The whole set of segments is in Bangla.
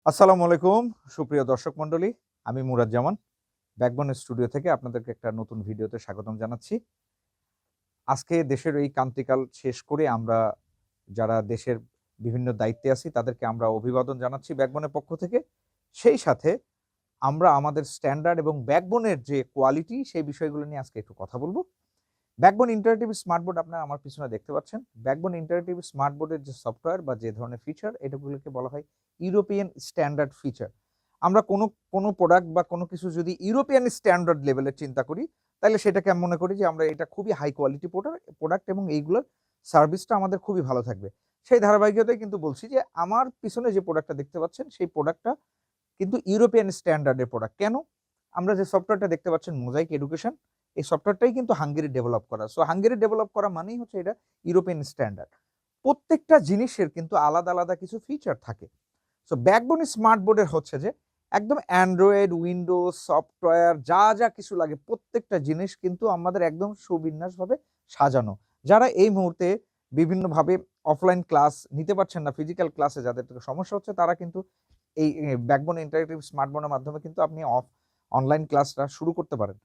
আসসালামু আলাইকুম সুপ্রিয় দর্শক মণ্ডলী। আমি মুরাদ জামান ব্যাকবোন স্টুডিও থেকে আপনাদেরকে একটা নতুন ভিডিওতে স্বাগতম জানাচ্ছি। আজকে দেশের এই ক্রান্তিকাল শেষ করে আমরা যারা দেশের বিভিন্ন দায়িত্বে আছি তাদেরকে আমরা অভিবাদন জানাচ্ছি ব্যাকবোনের পক্ষ থেকে। সেই সাথে আমরা আমাদের স্ট্যান্ডার্ড এবং ব্যাকবোনের যে কোয়ালিটি সেই বিষয়গুলো নিয়ে আজকে একটু কথা বলব। ব্যাকবোন ইন্টারেক্টিভ স্মার্ট বোর্ড আপনারা আমার পিছনে দেখতে পাচ্ছেন। ব্যাকবোন ইন্টারেক্টিভ স্মার্ট বোর্ডের যে সফটওয়্যার বা যে ধরনের ফিচার এটাগুলোকে বলা হয় ইউরোপিয়ান স্ট্যান্ডার্ড ফিচার। আমরা কোনো প্রোডাক্ট বা কোনো কিছু যদি ইউরোপিয়ান স্ট্যান্ডার্ড লেভেলের চিন্তা করি, তাহলে সেটাকে আমি মনে করি যে আমরা এটা খুবই হাই কোয়ালিটি প্রোডাক্ট এবং এইগুলোর সার্ভিসটা আমাদের খুবই ভালো থাকবে। সেই ধারাবাহিকতায় কিন্তু বলছি যে আমার পিছনে যে প্রোডাক্টটা দেখতে পাচ্ছেন সেই প্রোডাক্টটা কিন্তু ইউরোপিয়ান স্ট্যান্ডার্ডের প্রোডাক্ট। কেন? আমরা যে সফটওয়্যারটা দেখতে পাচ্ছেন মোজাইক এডুকেশন, এই সফটওয়্যারটাই কিন্তু হাঙ্গেরি ডেভেলপ করা। সো হাঙ্গেরি ডেভেলপ করা মানেই হচ্ছে এটা ইউরোপিয়ান স্ট্যান্ডার্ড। প্রত্যেকটা জিনিসের কিন্তু আলাদা, আলাদা কিছু ফিচার থাকে। সো ব্যাকবোন স্মার্ট বোর্ডের হচ্ছে যে একদম অ্যান্ড্রয়েড, উইন্ডোজ, সফটওয়্যার যা কিছু লাগে প্রত্যেকটা জিনিস কিন্তু আমাদের একদম সুবিন্যাসভাবে সাজানো। যারা এই মুহূর্তে বিভিন্নভাবে অফলাইন ক্লাস নিতে পারছেন না, ফিজিক্যাল ক্লাসে যাদের সমস্যা হচ্ছে তারা কিন্তু এই ব্যাকবোন ইন্টারেক্টিভ স্মার্ট বোর্ডের মাধ্যমে কিন্তু আপনি অনলাইন ক্লাসটা শুরু করতে পারেন।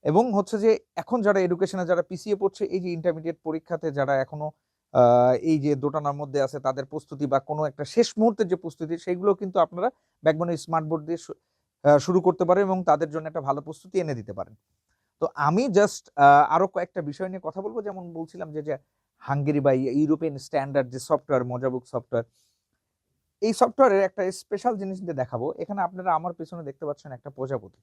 এবং হচ্ছে যে এখন যারা এডুকেশনে যারা পিছিয়ে পড়ছে, এই যে ইন্টারমিডিয়েট পরীক্ষাতে যারা এখনো এই যে দোটানার মধ্যে আছে তাদের প্রস্তুতি বা কোনো একটা শেষ মুহূর্তের যে প্রস্তুতি সেইগুলো কিন্তু আপনারা ব্যাকবোনের স্মার্ট বোর্ড দিয়ে শুরু করতে পারেন এবং তাদের জন্য একটা ভালো প্রস্তুতি এনে দিতে পারেন। তো আমি জাস্ট আরো কয়েকটা বিষয় নিয়ে কথা বলবো। যেমন বলছিলাম যে হাঙ্গেরি বা ইউরোপিয়ান স্ট্যান্ডার্ড যে সফটওয়্যার মজাবুক সফটওয়্যার, এই সফটওয়্যারের একটা স্পেশাল জিনিস দিয়ে দেখাবো। এখানে আপনারা আমার পেছনে দেখতে পাচ্ছেন একটা প্রজাপতি।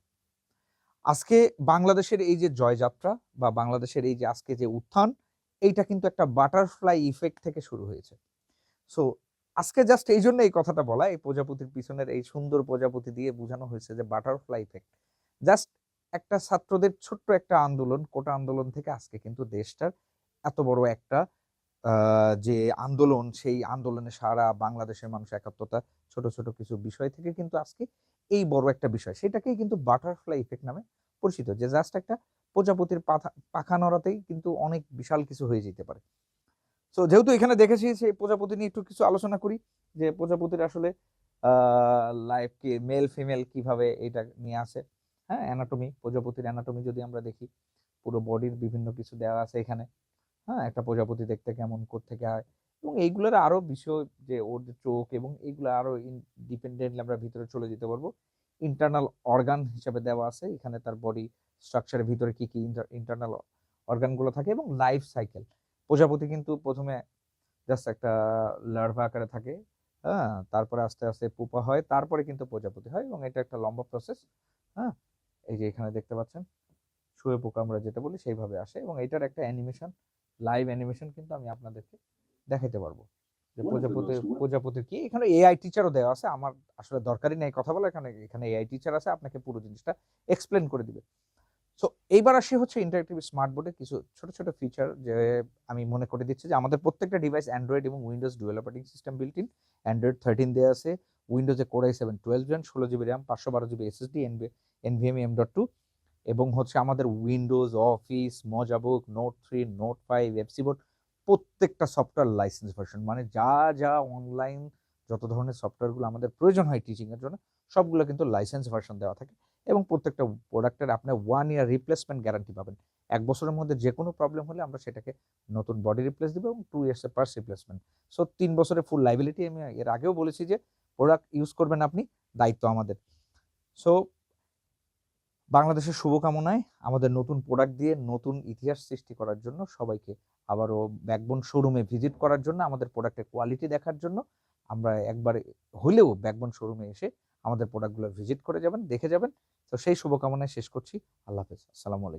আজকে বাংলাদেশের এই যে জয়যাত্রা বা বাংলাদেশের এই যে আজকে যে উত্থান, এইটা কিন্তু একটা বাটারফ্লাই ইফেক্ট থেকে শুরু হয়েছে। সো আজকে জাস্ট এই জন্য এই কথাটা বলা, এই প্রজাপতির পিছনের এই সুন্দর প্রজাপতি দিয়ে বোঝানো হয়েছে যে বাটারফ্লাই ইফেক্ট। জাস্ট একটা ছাত্রদের ছোট্ট একটা আন্দোলন, কোটা আন্দোলন থেকে আজকে কিন্তু দেশটার এত বড় একটা যে আন্দোলন, সেই আন্দোলনে সারা বাংলাদেশের মানুষ একাত্মতা, ছোট, ছোট কিছু বিষয় থেকে কিন্তু আজকে এই বড় একটা বিষয়। সেটাকেই কিন্তু বাটারফ্লাই ইফেক্ট নামে পরিচিত। যে জাস্ট একটা প্রজাপতির পাখা নড়াতেই কিন্তু অনেক বিশাল কিছু হয়ে যেতে পারে। সো যেহেতু এখানে দেখেছি সেই প্রজাপতি নিয়ে একটু কিছু আলোচনা করি যে প্রজাপতির আসলে লাইফ কি মেল ফিমেল কিভাবে এটা নিয়ে আসে। হ্যাঁ, অ্যানাটমি, প্রজাপতির অ্যানাটমি যদি আমরা দেখি, পুরো বডির বিভিন্ন কিছু দেওয়া আছে এখানে। হ্যাঁ, একটা প্রজাপতি দেখতে কেমন, কোত্থেকে হয় এবং এইগুলোর আরো বিষয় যে ওর যে চোখ এবং এইগুলো আরো ইন্ডিপেন্ডেন্টলি আমরা ভিতরে চলে যেতে পারবো। ইন্টারনাল অর্গান হিসেবে দেওয়া আছে এখানে, তার বডি স্ট্রাকচারের ভিতরে কি কি ইন্টারনাল অর্গান গুলো থাকে এবং লাইফ সাইকেল। প্রজাপতি কিন্তু প্রথমে জাস্ট একটা লার্ভা আকারে থাকে, হ্যাঁ, তারপরে আস্তে আস্তে পুপা হয়, তারপরে কিন্তু প্রজাপতি হয় এবং এটা একটা লম্বা প্রসেস। হ্যাঁ, এই যে এখানে দেখতে পাচ্ছেন শুঁয়োপোকা আমরা যেটা বলি সেইভাবে আসে এবং এটার একটা অ্যানিমেশন, লাইভ অ্যানিমেশন কিন্তু আমি আপনাদেরকে দেখাইতে পারবো যে প্রজাপতির কি। এখানে এআই টিচারও দেওয়া আছে, আমার আসলে দরকারই নেই কথা বলা, এখানে এখানে এআই টিচার আছে, আপনাকে পুরো জিনিসটা এক্সপ্লেন করে দিবে। সো এইবার আসি হচ্ছে ইন্টারেক্টিভ স্মার্ট বোর্ডে কিছু ছোট ছোট ফিচার যে আমি মনে করে দিচ্ছি যে আমাদের প্রত্যেকটা ডিভাইস অ্যান্ড্রয়েড এবং Windows dual operating system built in. Android 13 দেওয়া আছে, উইন্ডোজে core i7 12 gen, 16 GB RAM, 512 GB SSD, NVMe M.2 এবং হচ্ছে আমাদের উইন্ডোজ, অফিস, মজাবুক, নোট 3, নোট 5, এফসিবোর্ড প্রত্যেকটা সফটওয়্যার লাইসেন্স ভার্সন, মানে যা অনলাইন যত ধরনের সফটওয়্যারগুলো আমাদের প্রয়োজন হয় টিচিং এর জন্য সবগুলো কিন্তু লাইসেন্স ভার্সন দেওয়া থাকে এবং প্রত্যেকটা প্রোডাক্টের আপনার 1 ইয়ার রিপ্লেসমেন্ট গ্যারান্টি পাবেন। 1 বছরের মধ্যে যে কোনো প্রবলেম হলে আমরা সেটাকে নতুন বডি রিপ্লেস দিব এবং 2 ইয়ার্স এর পার্টস রিপ্লেসমেন্ট। সো 3 বছরের ফুল লাইবিলিটি। আমি এর আগেও বলেছি যে প্রোডাক্ট ইউজ করবেন আপনি, দায়িত্ব আমাদের। সো বাংলাদেশের শুভকামনায় আমাদের নতুন প্রোডাক্ট দিয়ে নতুন ইতিহাস সৃষ্টি করার জন্য সবাইকে আবারও ব্যাকবোন শোরুমে ভিজিট করার জন্য, আমাদের প্রোডাক্টের কোয়ালিটি দেখার জন্য আমরা একবার হলেও ব্যাকবোন শোরুমে এসে আমাদের প্রোডাক্টগুলো ভিজিট করে যাবেন, দেখে যাবেন। তো সেই শুভকামনায় শেষ করছি। আল্লাহ হাফেজ। আসসালামু আলাইকুম।